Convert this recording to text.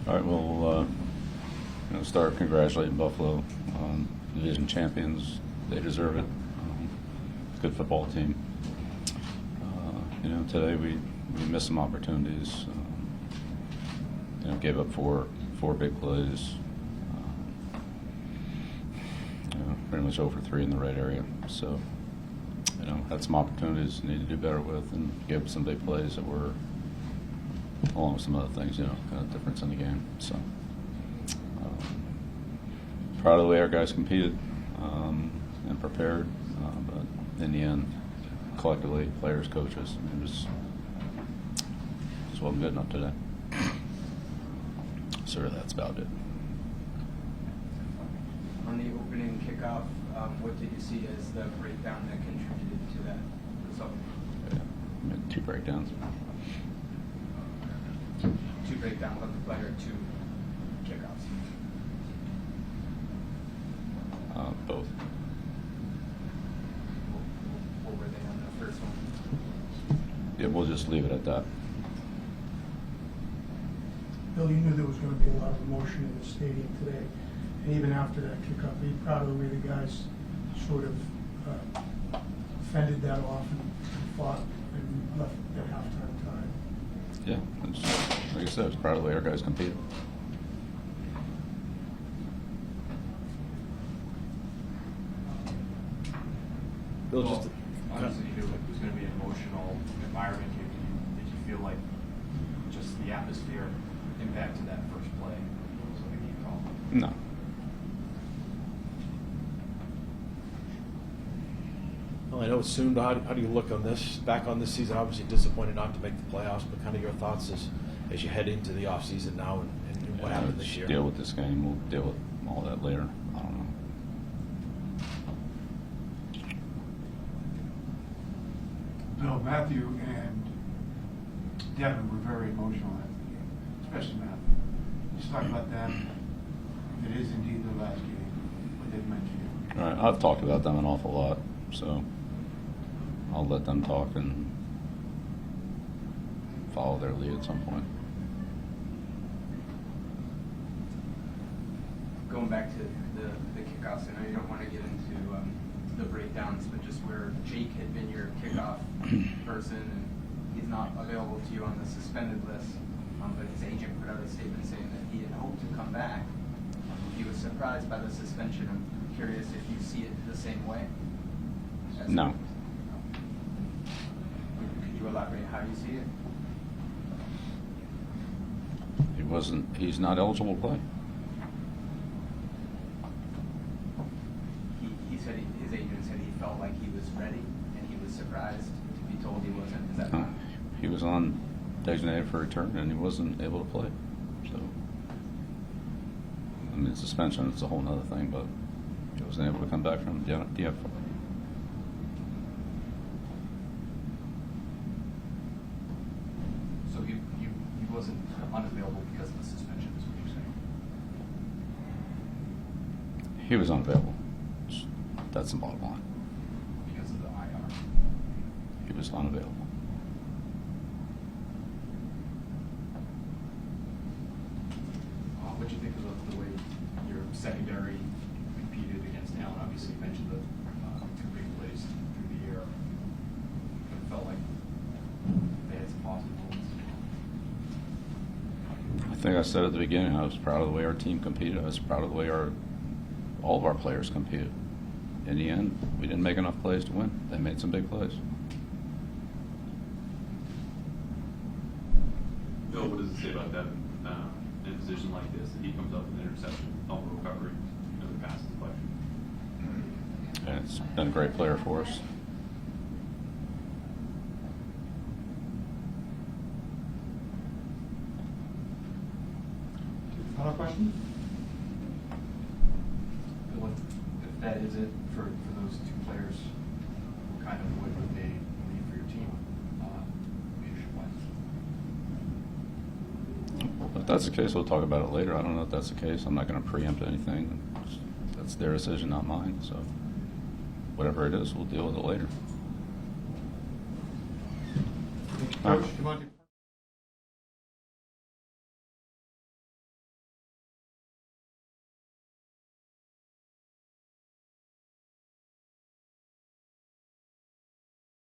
All right, we'll start congratulating Buffalo on division champions. They deserve it. Good football team. Today we missed some opportunities. Gave up four big plays. Pretty much over 3 in the right area. So, had some opportunities need to do better with, and gave up some big plays that were, along with some other things, kind of difference in the game. So, proud of the way our guys competed and prepared, but in the end, collectively, players, coaches, it just wasn't good enough today. So that's about it. On the opening kickoff, what did you see as the breakdown that contributed to that result? Yeah, 2 breakdowns. 2 breakdowns on the play, or 2 kickoffs? Both. What were they on the first one? Yeah, we'll just leave it at that. Bill, you knew there was going to be a lot of emotion in the stadium today, and even after that kickoff, are you proud of the way the guys sort of fended that off and fought and left at halftime time? Yeah, like I said, I was proud of the way our guys competed. Bill, just obviously you knew it was going to be an emotional environment. Did you feel like just the atmosphere impacted that first play? Was it a game call? No. well, I know it's soon, but how do you look on this? Back on this season, obviously disappointed not to make the playoffs, but kind of your thoughts as you head into the off season now and what happened this year. Deal with this game. We'll deal with all that later. I don't know. Bill, Matthew and Devin were very emotional after the game, especially Matthew. Just talk about them. If it is indeed their last game, what they've meant to you. All right, I've talked about them an awful lot, so I'll let them talk and follow their lead at some point. Going back to the kickoffs, I know you don't want to get into the breakdowns, but just where Jake had been your kickoff person and he's not available to you on the suspended list, but his agent put out a statement saying that he had hoped to come back. He was surprised by the suspension. I'm curious if you see it the same way? No. Could you elaborate how you see it? He's not eligible to play. He said his agent said he felt like he was ready and he was surprised to be told he wasn't. Is that not? He was on designated for return and he wasn't able to play. So, I mean, suspension is a whole other thing, but he wasn't able to come back from DF. So he wasn't unavailable because of the suspension, is what you're saying? He was unavailable. That's the bottom line. Because of the IR. He was unavailable. What do you think of the way your secondary competed against Allen? Obviously, you mentioned the 2 big plays through the air. But it felt like they had some positive moments. I think I said at the beginning, I was proud of the way our team competed. I was proud of the way all of our players competed. In the end, we didn't make enough plays to win. They made some big plays. Bill, what does it say about Devin in a position like this? That he comes up with an interception, fumble recovery, the pass deflection. And it's been a great player for us. Final question? If that is it for those 2 players, what kind of would they leave for your team leadership-wise? If that's the case, we'll talk about it later. I don't know if that's the case. I'm not going to preempt anything. That's their decision, not mine. So whatever it is, we'll deal with it later. Coach, come on.